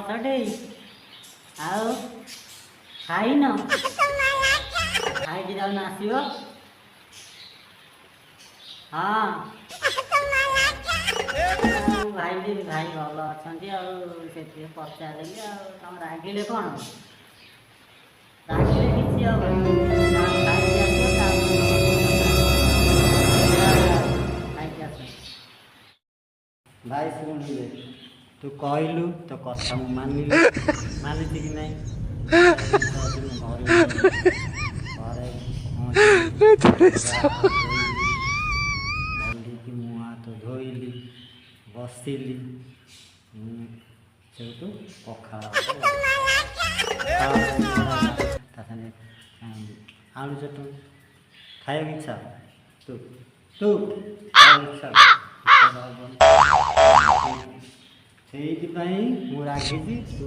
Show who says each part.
Speaker 1: ଛଟେ ଆଉ ଖାଇନ ଖାଇକି ଯାଉନ ଆସିବ। ହଁ ଭାଇ ଭାଇ ଭଲ ଅଛନ୍ତି ଆଉ ସେଥିପାଇଁ ପଚାରିଲି ଆଉ ତମ ରାଗିଲେ କ'ଣ ରାଗିଲେ କିଛି ହବନି ଖାଇକି ଆସିବ ଖାଇକି ଆସ। ଭାଇ ଶୁଣିଲେ ତୁ କହିଲୁ ତୋ କଥା ମୁଁ ମାନିଲି ମାନିଛି କି ନାହିଁ ଘରେ ଭଲିକି ମୁହଁ ହାତ ଧୋଇଲି ବସିଲି ସେଇଠୁ ପଖାଳ ତା ସାଙ୍ଗେ ଆଳୁ ଚଟଣି ଖାଇବାକୁ ଇଚ୍ଛା ତୁ ତୁ ଇଚ୍ଛା ସେଇଥିପାଇଁ ମୁଁ ରାଗିଛି ତୁ